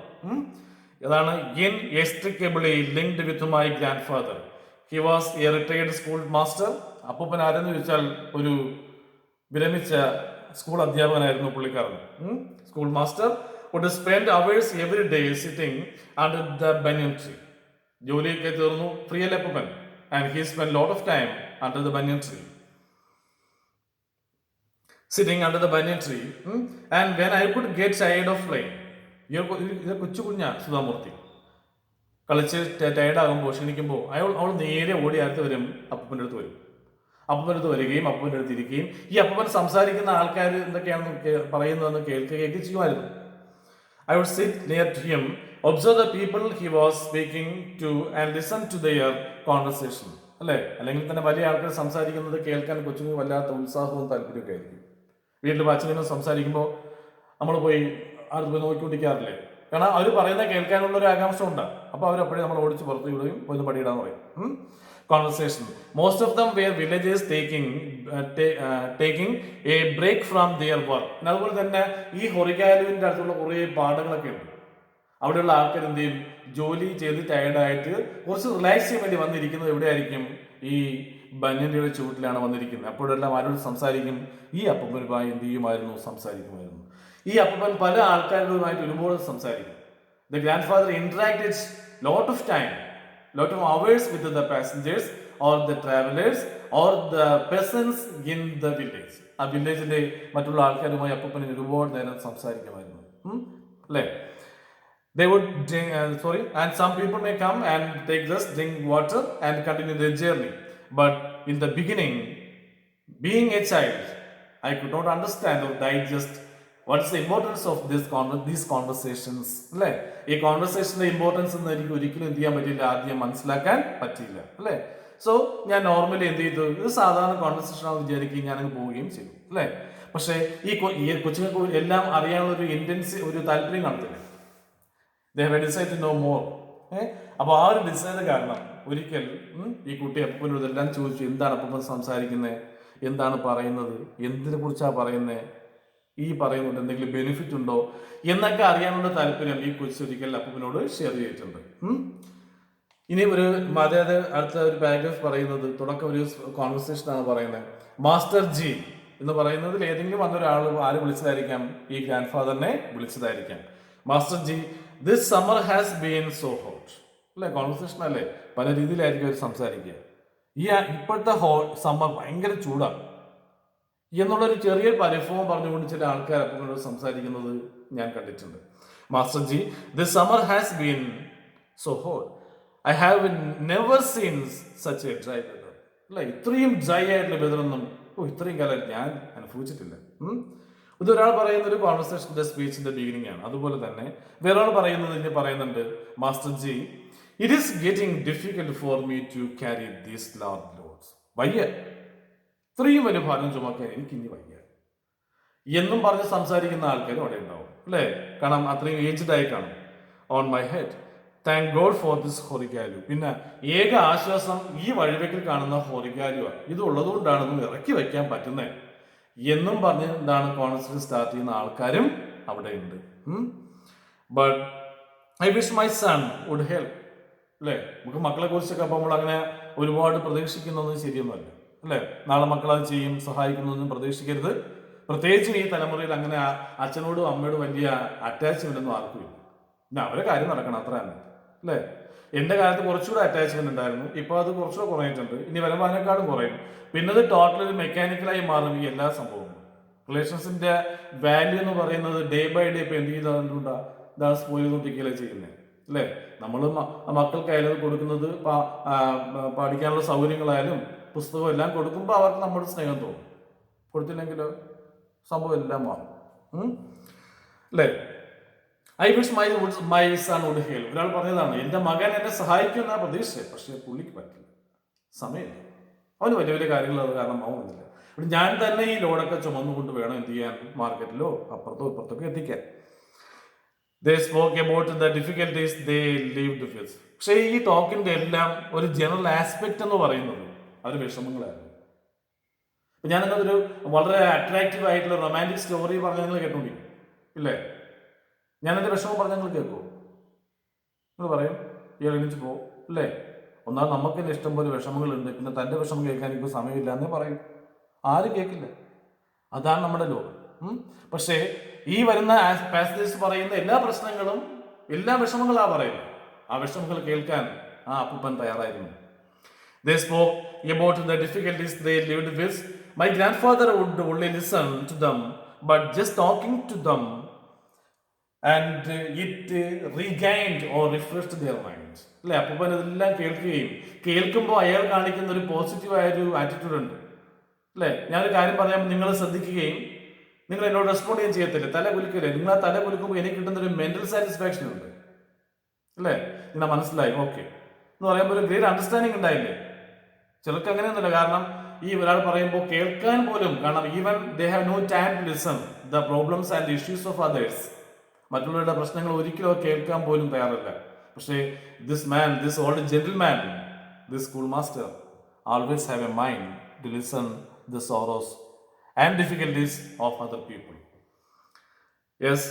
അതാണ് inextricably linked with my grandfather. He was a retired school master. അപ്പൂപ്പൻ ആരെന്ന് ചോദിച്ചാൽ ഒരു വിരമിച്ച സ്കൂൾ അധ്യാപകനായിരുന്നു പുള്ളിക്കാരൻ. School master would spend hours every day sitting under the banyan tree. ജോലിയൊക്കെ തീർന്നു, ഫ്രീ അല്ലേ അപ്പൂപ്പൻ, and he spend lot of time under the banyan tree. Sitting under the banyan tree, and when I could get tired of playing. ഇത് കൊച്ചു കുഞ്ഞാ സുധാമൂർത്തി. കളിച്ച് tired ആകുമ്പോൾ, ക്ഷണിക്കുമ്പോൾ അവൾ നേരെ ഓടി അടുത്ത് വരും, അപ്പൂപ്പൻ്റെ അടുത്ത് വരും. അപ്പൂപ്പൻ്റെ അടുത്ത് വരികയും അപ്പൂപ്പൻ്റെ അടുത്ത് ഇരിക്കുകയും ഈ അപ്പൂപ്പൻ സംസാരിക്കുന്ന ആൾക്കാർ എന്തൊക്കെയാണെന്ന് പറയുന്നതെന്ന് കേൾക്കുകയൊക്കെ ചെയ്യുമായിരുന്നു. I would sit near to him, observe the people he was speaking to and listen to their conversation. അല്ലേ, അല്ലെങ്കിൽ തന്നെ വലിയ ആൾക്കാർ സംസാരിക്കുന്നത് കേൾക്കാൻ കൊച്ചുങ്ങൾക്ക് വല്ലാത്ത ഉത്സാഹവും താല്പര്യമൊക്കെ ആയിരിക്കും. വീട്ടിൽ അച്ഛനും സംസാരിക്കുമ്പോൾ നമ്മൾ പോയി അടുത്ത് പോയി നോക്കിക്കൊണ്ടിരിക്കാറില്ലേ? കാരണം അവർ പറയുന്നത് കേൾക്കാനുള്ള ഒരു ആകാംക്ഷ ഉണ്ടാകും. അപ്പോൾ അവരപ്പോഴേ നമ്മൾ ഓടിച്ച് പുറത്ത് വിടുകയും പോയി പടിയിടാന്ന് പറയും. Conversation. Most of them were villagers taking a break from their work. അതുപോലെ തന്നെ ഈ ഹൊറിഗാലുവിൻ്റെ അടുത്തുള്ള കുറേ പാടങ്ങളൊക്കെ ഉണ്ട്. അവിടെയുള്ള ആൾക്കാർ എന്ത് ചെയ്യും, ജോലി ചെയ്ത് ടയർഡായിട്ട് കുറച്ച് റിലാക്സ് ചെയ്യാൻ വേണ്ടി വന്നിരിക്കുന്നത് എവിടെയായിരിക്കും, ഈ ബന്യൻ്റെ ചുവട്ടിലാണ് വന്നിരിക്കുന്നത്. അപ്പോഴെല്ലാം ആരോട് സംസാരിക്കും, ഈ അപ്പൂപ്പനുമായി എന്ത് ചെയ്യുമായിരുന്നു, സംസാരിക്കുമായിരുന്നു. ഈ അപ്പൂപ്പൻ പല ആൾക്കാരുമായിട്ട് ഒരുപാട് സംസാരിക്കും. The grand father ഇന്ററാക്റ്റഡ് lot of time, lot of hours with the passengers or the travelers or the peasants in the village. ആ വില്ലേജിലെ മറ്റുള്ള ആൾക്കാരുമായി അപ്പൂപ്പന് ഒരുപാട് നേരം സംസാരിക്കുമായിരുന്നു അല്ലേ. They would drink, and some people may come and take just drink water and continue their journey. But in the beginning, being a child, I could not understand or digest what is the importance of these conversations. അല്ലേ, ഈ കോൺവെർസേഷന്റെ importance എന്ന് എനിക്ക് ഒരിക്കലും എന്ത് ചെയ്യാൻ പറ്റില്ല, ആദ്യം മനസ്സിലാക്കാൻ പറ്റിയില്ല അല്ലേ. സോ ഞാൻ നോർമലി എന്ത് ചെയ്തു, ഇത് സാധാരണ കോൺവെർസേഷൻ ആണെന്ന് വിചാരിക്കുകയും ഞാനങ്ങ് പോവുകയും ചെയ്തു അല്ലേ. പക്ഷേ ഈ കൊച്ചുങ്ങൾക്ക് എല്ലാം അറിയാനുള്ള ഒരു താല്പര്യം കാണത്തില്ല. They have decided to know more. അപ്പോൾ ആ ഒരു ഡിസൈഡ് കാരണം ഒരിക്കൽ ഈ കുട്ടി അപ്പൂപ്പനോട് എല്ലാം ചോദിച്ചു, എന്താണ് അപ്പൂപ്പൻ സംസാരിക്കുന്നത്, എന്താണ് പറയുന്നത്, എന്തിനെ കുറിച്ചാണ് പറയുന്നത്, ഈ പറയുന്നുണ്ട് എന്തെങ്കിലും ബെനിഫിറ്റ് ഉണ്ടോ എന്നൊക്കെ അറിയാനുള്ള താല്പര്യം ഈ കൊച്ചു ഒരിക്കൽ അപ്പൂപ്പനോട് ഷെയർ ചെയ്തിട്ടുണ്ട്. ഇനി അതായത് അടുത്ത ഒരു പാരഗ്രാഫ് പറയുന്നത്, തുടക്കം ഒരു കോൺവെർസേഷനാണ് പറയുന്നത്. മാസ്റ്റർ ജി എന്ന് പറയുന്നതിൽ ഏതെങ്കിലും വന്നൊരാൾ ആര് വിളിച്ചതായിരിക്കാം, ഈ ഗ്രാൻഡ് ഫാദറിനെ വിളിച്ചതായിരിക്കാം. Master ji, this summer has been so hot അല്ലേ? കോൺവെർസേഷൻ അല്ലേ? പല രീതിയിലായിരിക്കും അവർ സംസാരിക്കുക. ഇപ്പോഴത്തെ സമ്മർ ഭയങ്കര ചൂടാണ് എന്നുള്ളൊരു ചെറിയ പരിഭവം പറഞ്ഞുകൊണ്ട് ചില ആൾക്കാർ അപ്പോൾ സംസാരിക്കുന്നത് ഞാൻ കണ്ടിട്ടുണ്ട്. Master ji, this summer has been so hot. I have never seen such a dry weather. അല്ല, ഇത്രയും ഡ്രൈ ആയിട്ടുള്ള വെതറൊന്നും ഇത്രയും കാലം ഞാൻ അനുഭവിച്ചിട്ടില്ല. ഇതൊരാൾ പറയുന്ന ഒരു കോൺവെർസേഷന്റെ സ്പീച്ചിന്റെ ബിഗിനിങ് ആണ്. അതുപോലെ തന്നെ വേറൊരാൾ പറയുന്നുണ്ട്, master ji, it is getting difficult for me to carry these large loads. വയ്യ, ഇത്രയും വലിയ ഭാരം ചുമക്കാൻ എനിക്ക് ഇനി വയ്യ എന്നും പറഞ്ഞ് സംസാരിക്കുന്ന ആൾക്കാരും അവിടെ ഉണ്ടാവും, അല്ലേ? കാരണം അത്രയും ഏജ്ഡ് ആയി കാണും. On my head, thank god for this horigalu. പിന്നെ ഏക ആശ്വാസം ഈ വഴിവെക്കിൽ കാണുന്ന ഹോറിഗാലുവാണ്. ഇത് ഉള്ളതുകൊണ്ടാണ് ഇറക്കി വെക്കാൻ പറ്റുന്നത് എന്നും പറഞ്ഞ് എന്താണ് കോൺവെർസേഷൻ സ്റ്റാർട്ട് ചെയ്യുന്ന ആൾക്കാരും അവിടെ ഉണ്ട്. But I wish my son would help. അല്ലേ? നമുക്ക് മക്കളെ കുറിച്ചൊക്കെ അപ്പോൾ നമ്മൾ അങ്ങനെ ഒരുപാട് പ്രതീക്ഷിക്കുന്നതൊന്നും ശരിയൊന്നുമല്ല, അല്ലേ? നാളെ മക്കളത് ചെയ്യും, സഹായിക്കുന്നതൊന്നും പ്രതീക്ഷിക്കരുത്. പ്രത്യേകിച്ചും ഈ തലമുറയിൽ അങ്ങനെ അച്ഛനോടും അമ്മയോടും വലിയ അറ്റാച്ച്മെന്റ് ഒന്നും ആർക്കും ഇല്ല. പിന്നെ അവരെ കാര്യം നടക്കണം, അത്ര തന്നെ, അല്ലേ? എൻ്റെ കാലത്ത് കുറച്ചുകൂടെ അറ്റാച്ച്മെന്റ് ഉണ്ടായിരുന്നു. ഇപ്പോൾ അത് കുറച്ചുകൂടെ കുറഞ്ഞിട്ടുണ്ട്. ഇനി വരുമ്പോൾ അതിനേക്കാളും കുറയും. പിന്നെ അത് ടോട്ടലി മെക്കാനിക്കലായി മാറും ഈ എല്ലാ സംഭവങ്ങളും. റിലേഷൻസിന്റെ വാല്യൂ എന്ന് പറയുന്നത് ഡേ ബൈ ഡേ ഇപ്പൊ എന്ത് ചെയ്തുകൊണ്ടാ ഇതാണ് സ്പോയിൽ ചെയ്തുകൊണ്ടിരിക്കുകയല്ലേ ചെയ്യുന്നത്, അല്ലേ? നമ്മൾ മക്കൾക്കായാലും കൊടുക്കുന്നത് പഠിക്കാനുള്ള സൗകര്യങ്ങളായാലും പുസ്തകം എല്ലാം കൊടുക്കുമ്പോൾ അവർക്ക് നമ്മുടെ സ്നേഹം തോന്നും. കൊടുത്തില്ലെങ്കിലോ സംഭവം എല്ലാം മാറും, അല്ലേ? I wish my son would help. ഒരാൾ പറഞ്ഞതാണ്, എൻ്റെ മകൻ എന്നെ സഹായിക്കുമെന്ന പ്രതീക്ഷ, പക്ഷേ പുള്ളിക്ക് പറ്റില്ല, സമയമില്ല. അവന് വലിയ വലിയ കാര്യങ്ങൾ അത് കാരണം ആവുന്നില്ല. അപ്പം ഞാൻ തന്നെ ഈ ലോഡൊക്കെ ചുമന്നുകൊണ്ട് വേണം എന്ത് ചെയ്യാൻ, മാർക്കറ്റിലോ അപ്പുറത്തോ ഇപ്പുറത്തൊക്കെ എത്തിക്കാൻ. They spoke about the difficulties they lived with. പക്ഷേ ഈ ടോക്കിന്റെ എല്ലാം ഒരു ജനറൽ ആസ്പെക്ട് എന്ന് പറയുന്നത് അത് വിഷമങ്ങളായിരുന്നു. ഞാനെന്നൊരു വളരെ അട്രാക്റ്റീവ് ആയിട്ടുള്ള റൊമാൻറ്റിക് സ്റ്റോറി പറഞ്ഞ നിങ്ങൾ കേട്ടോണ്ടിരിക്കും, ഇല്ലേ? ഞാനെൻ്റെ വിഷമം പറഞ്ഞ നിങ്ങൾ കേൾക്കുമോ? നിങ്ങൾ പറയും ഇയാൾ എണീച്ച് പോകും, അല്ലേ? ഒന്നാമത് നമുക്ക് തന്നെ ഇഷ്ടം പോലെ വിഷമങ്ങളുണ്ട്, പിന്നെ തൻ്റെ വിഷമം കേൾക്കാൻ ഇപ്പോൾ സമയമില്ല എന്നേ പറയും. ആരും കേൾക്കില്ല. അതാണ് നമ്മുടെ ലോകം. പക്ഷേ ഈ വരുന്ന പാസേജസ് പറയുന്ന എല്ലാ പ്രശ്നങ്ങളും എല്ലാ വിഷമങ്ങളാ പറയുന്നത്. ആ വിഷമങ്ങൾ കേൾക്കാൻ ആ അപ്പൂപ്പൻ തയ്യാറായിരുന്നു. They spoke about the difficulties they lived with. My grandfather would only listen to them, but just talking to them and it regained or refreshed their minds. അല്ലെ? അപ്പൂപ്പൻ ഇതെല്ലാം കേൾക്കുമ്പോൾ അയാൾ കാണിക്കുന്ന ഒരു പോസിറ്റീവായൊരു ആറ്റിറ്റ്യൂഡ് ഉണ്ട്, അല്ലേ? ഞാനൊരു കാര്യം പറയാം, നിങ്ങൾ ശ്രദ്ധിക്കുകയും നിങ്ങൾ എന്നോട് റെസ്പോണ്ട് ചെയ്യാൻ ചെയ്യത്തില്ല, തല കുലുക്കില്ലേ? നിങ്ങൾ ആ തല കുലുക്കുമ്പോൾ എനിക്ക് കിട്ടുന്ന ഒരു മെന്റൽ സാറ്റിസ്ഫാക്ഷൻ ഉണ്ട്, അല്ലേ? നിങ്ങളെ മനസ്സിലായി, ഓക്കെ എന്ന് പറയുമ്പോൾ ഒരു ഗ്രേറ്റ് അണ്ടർസ്റ്റാൻഡിങ് ഉണ്ടായില്ലേ? ചിലർക്ക് അങ്ങനെയൊന്നുമില്ല. കാരണം ഈ ഒരാൾ പറയുമ്പോൾ കേൾക്കാൻ പോലും, കാരണം even they have no time to listen the problems and issues of others. മറ്റുള്ളവരുടെ പ്രശ്നങ്ങൾ ഒരിക്കലും കേൾക്കാൻ പോലും തയ്യാറല്ല. പക്ഷേ this old gentleman, this school master always have a mind to listen the sorrows and difficulties of other people. Yes,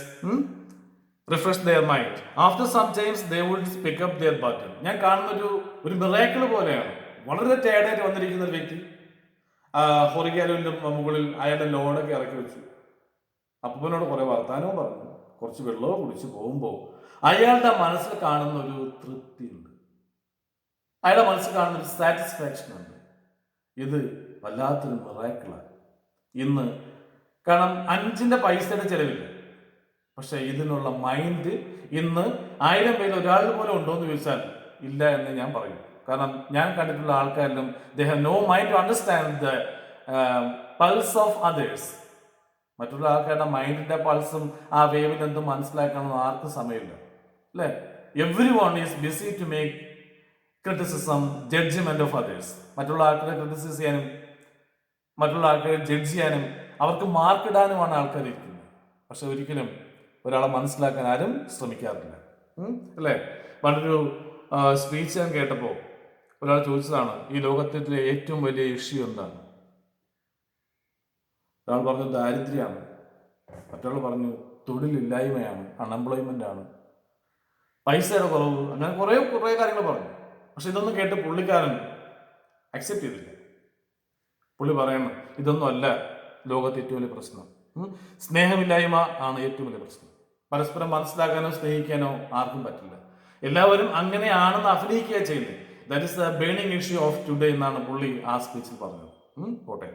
refresh their mind. After some times they would pick up their burden. ഞാൻ കാണുന്ന ഒരു miracle പോലെയാണ്. വളരെ ടയർഡായിട്ട് വന്നിരിക്കുന്ന ഒരു വ്യക്തി ഹൊറിഗാലുവിന്റെ മുകളിൽ അയാളുടെ ലോഡൊക്കെ ഇറക്കി വെച്ചു. അപ്പൂപ്പനോട് കുറെ വർത്താനവും പറഞ്ഞു, കുറച്ച് വെള്ളവും കുടിച്ച് പോകുമ്പോൾ അയാളുടെ മനസ്സിൽ കാണുന്ന ഒരു തൃപ്തിയുണ്ട്, അയാളുടെ മനസ്സിൽ കാണുന്ന ഒരു സാറ്റിസ്ഫാക്ഷൻ ഉണ്ട്. ഇത് വല്ലാത്തൊരു മിറാക്കിളാണ് ഇന്ന്. കാരണം 5 പൈസയുടെ ചെലവില്ല, പക്ഷെ ഇതിനുള്ള മൈൻഡ് ഇന്ന് 1000 പേര് ഒരാൾ പോലും ഉണ്ടോ എന്ന് ചോദിച്ചാൽ ഇല്ല എന്ന് ഞാൻ പറയും. കാരണം ഞാൻ കണ്ടിട്ടുള്ള ആൾക്കാരിലും they have no mind to understand the pulse of others. മറ്റുള്ള ആൾക്കാരുടെ മൈൻഡിന്റെ പൾസും ആ വേവിൽ എന്തും മനസ്സിലാക്കാനൊന്നും ആർക്കും സമയമില്ല, അല്ലേ? Everyone is busy to make criticism, judgement of others. മറ്റുള്ള ആൾക്കാരെ ക്രിറ്റിസൈസ് ചെയ്യാനും മറ്റുള്ള ആൾക്കാരെ ജഡ്ജ് ചെയ്യാനും അവർക്ക് മാർക്ക് ഇടാനുമാണ് ആൾക്കാർ ഇരിക്കുന്നത്. പക്ഷെ ഒരിക്കലും ഒരാളെ മനസ്സിലാക്കാൻ ആരും ശ്രമിക്കാറില്ല, അല്ലേ? പണ്ടൊരു സ്പീച്ച് ഞാൻ കേട്ടപ്പോൾ ഒരാൾ ചോദിച്ചതാണ്, ഈ ലോകത്തിലെ ഏറ്റവും വലിയ ഇഷ്യൂ എന്താണ്? ഒരാൾ പറഞ്ഞു ദാരിദ്ര്യമാണ്, മറ്റൊരാൾ പറഞ്ഞു തൊഴിലില്ലായ്മയാണ്, അൺഎംപ്ലോയ്മെന്റ് ആണ്, പൈസയുടെ കുറവ്, അങ്ങനെ കുറേ കാര്യങ്ങൾ പറഞ്ഞു. പക്ഷെ ഇതൊന്നും കേട്ട് പുള്ളിക്കാരൻ അക്സെപ്റ്റ് ചെയ്തില്ല. പുള്ളി പറയണം, ഇതൊന്നും അല്ല ലോകത്തെ ഏറ്റവും വലിയ പ്രശ്നം. സ്നേഹമില്ലായ്മ ആണ് ഏറ്റവും വലിയ പ്രശ്നം. പരസ്പരം മനസ്സിലാക്കാനോ സ്നേഹിക്കാനോ ആർക്കും പറ്റില്ല. എല്ലാവരും അങ്ങനെയാണെന്ന് അഭിനയിക്കുക ചെയ്യുന്നത്. That is the burning issue of today എന്നാണ് പുള്ളി ആ സ്പീച്ചിൽ പറഞ്ഞത്. പോട്ടെ.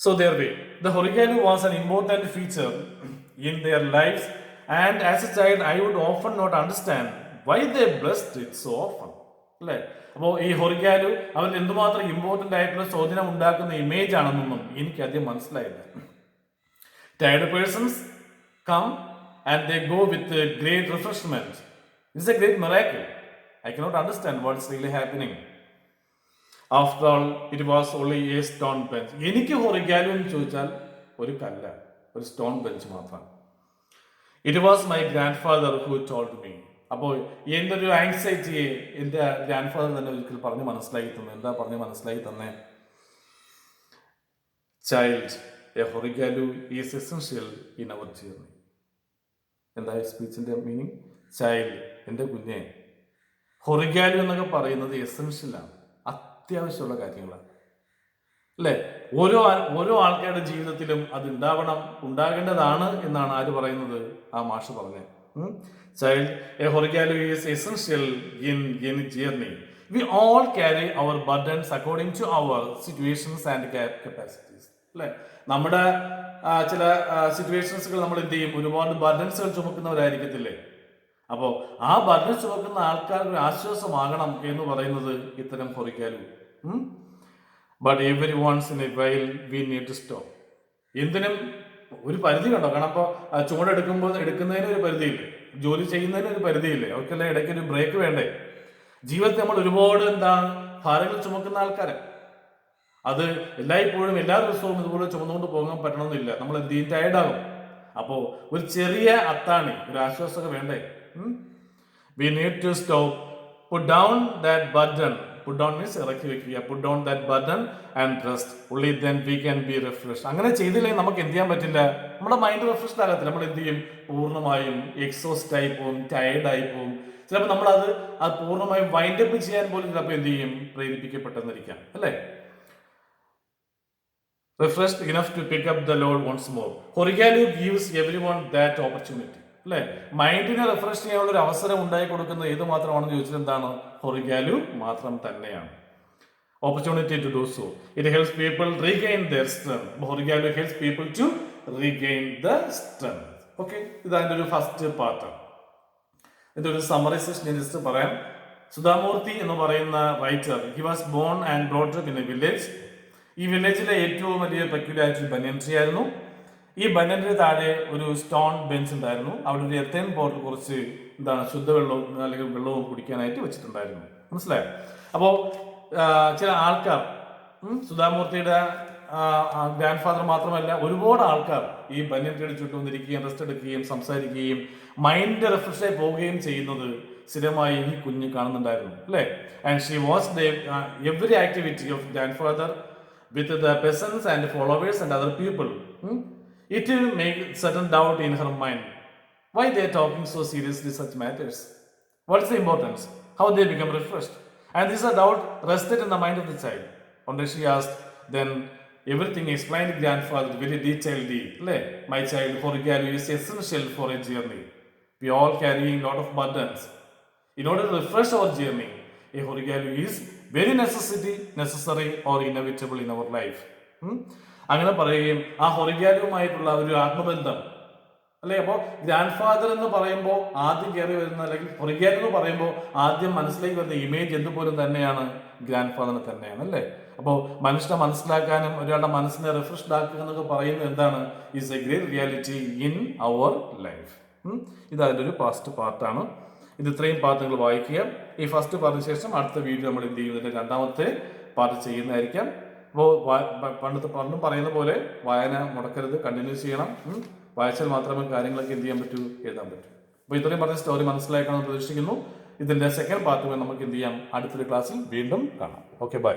So there way, the Horigalu was an important feature in their lives, and as a child I would often not understand why they blessed it so often. അല്ലേ? അപ്പോൾ ഈ ഹൊറിഗാലു അവൻ എന്തുമാത്രം ഇമ്പോർട്ടൻ്റ് ആയിട്ടുള്ള സ്വാധീനം ഉണ്ടാക്കുന്ന ഇമേജ് ആണെന്നൊന്നും എനിക്കധികം മനസ്സിലായില്ല. Tired persons come and they go with a great refreshment. It's a great miracle. I cannot understand what's really happening. After all, it was only a stone bench. എനിക്ക് ഹൊറിഗാലു എന്ന് ചോദിച്ചാൽ ഒരു കല്ല, ഒരു സ്റ്റോൺ ബെഞ്ച് മാത്രം. It was my grand father who told me. അപ്പോൾ എൻ്റെ ഒരു ആങ്സൈറ്റിയെ എൻ്റെ ഗ്രാൻഡ് ഫാദർ തന്നെ ഒരിക്കൽ പറഞ്ഞ് മനസ്സിലാക്കി തന്നെ. എന്താ പറഞ്ഞ് മനസ്സിലാക്കി തന്നെ? Child, a horigalu is essential in our journey. എന്താ സ്പീച്ചിൻ്റെ മീനിങ്? ചൈൽഡ്, എൻ്റെ കുഞ്ഞെ, ഹൊറിഗാലു എന്നൊക്കെ പറയുന്നത് എസെൻഷ്യലാണ്, അത്യാവശ്യമുള്ള കാര്യങ്ങളാണ്, അല്ലേ? ഓരോ ആൾക്കാരുടെ ജീവിതത്തിലും അത് ഉണ്ടാകേണ്ടതാണ് എന്നാണ് ആര് പറയുന്നത്? ആ മാഷ് പറഞ്ഞത്. Child, a horigalu is essential in any journey. We all carry our burdens according to our situations and capacities. അല്ലേ? നമ്മുടെ ചില സിറ്റുവേഷൻസുകൾ നമ്മൾ എന്ത് ചെയ്യും? ഒരുപാട് ബർഡൻസുകൾ ചുമക്കുന്നവരായിരിക്കത്തില്ലേ? അപ്പോൾ ആ ബർഡൻ ചുമക്കുന്ന ആൾക്കാർക്ക് ആശ്വാസമാകണം എന്ന് പറയുന്നത് ഇത്തരം horigalu. But every once in a while we need to stop. എന്തിനും ഒരു പരിധി കണ്ടോ? കാരണം അപ്പോൾ എടുക്കുന്നതിന് ഒരു പരിധിയില്ലേ, ജോലി ചെയ്യുന്നതിന് ഒരു പരിധിയില്ലേ, അവർക്കെല്ലാം ഇടയ്ക്ക് ഒരു ബ്രേക്ക് വേണ്ടേ? ജീവിതത്തിൽ നമ്മൾ ഒരുപാട് ഭാരങ്ങൾ ചുമക്കുന്ന ആൾക്കാരെ, അത് എല്ലായ്പ്പോഴും എല്ലാ ദിവസവും ഇതുപോലെ ചുമന്നുകൊണ്ട് പോകാൻ പറ്റണമെന്നില്ല. നമ്മൾ എന്ത് ചെയ്യും? ടയർഡാകും. അപ്പോൾ ഒരു ചെറിയ അത്താണി, ഒരു ആശ്വാസമൊക്കെ വേണ്ടേ? We need to stop, put down that burden. Put down means ഇറക്കി വെക്കുക. Put down that burden and rest. Only then we can be refreshed. അങ്ങനെ ചെയ്തില്ലെങ്കിൽ നമുക്ക് എന്ത് ചെയ്യാൻ പറ്റില്ല? നമ്മുടെ മൈൻഡ് റിഫ്രഷ്ഡ് ആകത്തില്ല. നമ്മൾ എന്ത് ചെയ്യും? പൂർണ്ണമായും എക്സോസ്റ്റ് ആയി പോകും, ടയർഡ് ആയി പോകും. ചിലപ്പോൾ നമ്മളത് പൂർണ്ണമായും വൈൻഡപ്പ് ചെയ്യാൻ പോലും ചിലപ്പോൾ എന്ത് ചെയ്യും? പ്രേരിപ്പിക്കപ്പെട്ടെന്നിരിക്കാം, അല്ലേ? Refreshed enough to pick up the load once more. Horigalu gives everyone that opportunity. അല്ലേ? മൈൻഡിനെ റിഫ്രഷ് ചെയ്യാനുള്ള ഒരു അവസരം ഉണ്ടായി കൊടുക്കുന്നത് ഏത് മാത്രമാണെന്ന് ചോദിച്ചാൽ എന്താണ്? ഹൊറിഗാലു മാത്രം തന്നെയാണ്. Opportunity to do so. It helps people regain their strength. Horigalu helps people to regain the strength. Okay, ഇതതിൻ്റെ ഒരു ഫസ്റ്റ് പാർട്ടാണ്. ഇതൊരു സമറൈസേഷൻ ജസ്റ്റ് പറയാം. സുധാമൂർത്തി എന്ന് പറയുന്ന writer, he was born and brought up in A village. ഈ വില്ലേജിലെ ഏറ്റവും വലിയ പെക്യുലാരിറ്റി ബനിയൻ ട്രീ ആയിരുന്നു. ഈ ബനിയന് താഴെ ഒരു സ്റ്റോൺ ബെഞ്ച് ഉണ്ടായിരുന്നു. അവിടെ ഒരു എത്തേൻ ബോട്ടിൽ കുറച്ച് ശുദ്ധവെള്ളവും അല്ലെങ്കിൽ വെള്ളവും കുടിക്കാനായിട്ട് വെച്ചിട്ടുണ്ടായിരുന്നു. മനസ്സിലായോ? അപ്പോൾ ചില ആൾക്കാർ, സുധാമൂർത്തിയുടെ ഗ്രാൻഡ് ഫാദർ മാത്രമല്ല, ഒരുപാട് ആൾക്കാർ ഈ ബനിയൻ ട്രീയുടെ ചുറ്റും വന്നിരിക്കുകയും റെസ്റ്റ് എടുക്കുകയും സംസാരിക്കുകയും മൈൻഡ് റിഫ്രഷായി പോവുകയും ചെയ്യുന്നത് സ്ഥിരമായി ഈ കുഞ്ഞ് കാണുന്നുണ്ടായിരുന്നു, അല്ലേ? And she watch every activity of grand father with the peasants and followers and other people. It will make certain doubt in her mind. Why they are talking so seriously such matters? What is the importance? How they become refreshed? And this doubt rested in the mind of the child. One day she asked, then everything explained grandfather very detailedly. My child, horigalu is essential for a journey. We all carrying lot of burdens. In order to refresh our journey, a horigalu is very necessary or inevitable in our life. അങ്ങനെ പറയുകയും ആ ഹൊറിഗാലുമായിട്ടുള്ള ഒരു ആത്മബന്ധം, അല്ലെ? അപ്പോൾ grand father എന്ന് പറയുമ്പോൾ ആദ്യം കയറി വരുന്ന, അല്ലെങ്കിൽ ഹൊറിഗാലു എന്ന് പറയുമ്പോൾ ആദ്യം മനസ്സിലേക്ക് വരുന്ന ഇമേജ് എന്തുപോലും തന്നെയാണ് ഗ്രാൻഡ് ഫാദറിന് തന്നെയാണ്, അല്ലേ? അപ്പോൾ മനുഷ്യനെ മനസ്സിലാക്കാനും ഒരാളുടെ മനസ്സിനെ റിഫ്രഷ്ഡ് ആക്കുക എന്നൊക്കെ പറയുന്നത് എന്താണ്? Is a great reality in our life. ഇത് അതിൻ്റെ ഒരു ഫസ്റ്റ് പാർട്ടാണ്. ഇത് ഇത്രയും പാർട്ട് നിങ്ങൾ വായിക്കുക. ഈ ഫസ്റ്റ് പാർട്ടിന് ശേഷം അടുത്ത വീഡിയോ നമ്മൾ എന്ത് ചെയ്യും? ഇതിൻ്റെ രണ്ടാമത്തെ പാർട്ട് ചെയ്യുന്നതായിരിക്കാം. അപ്പോൾ പണ്ടും പറയുന്ന പോലെ വായന മുടക്കരുത്, കണ്ടിന്യൂ ചെയ്യണം. വായിച്ചാൽ മാത്രമേ കാര്യങ്ങളൊക്കെ എന്ത് ചെയ്യാൻ പറ്റൂ? എഴുതാൻ പറ്റൂ. അപ്പോൾ ഇത്രയും പറഞ്ഞ സ്റ്റോറി മനസ്സിലാക്കാമെന്ന് പ്രതീക്ഷിക്കുന്നു. ഇതിൻ്റെ സെക്കൻഡ് പാർട്ട് നമുക്ക് എന്ത് ചെയ്യാം? അടുത്തൊരു ക്ലാസ്സിൽ വീണ്ടും കാണാം. Okay, by.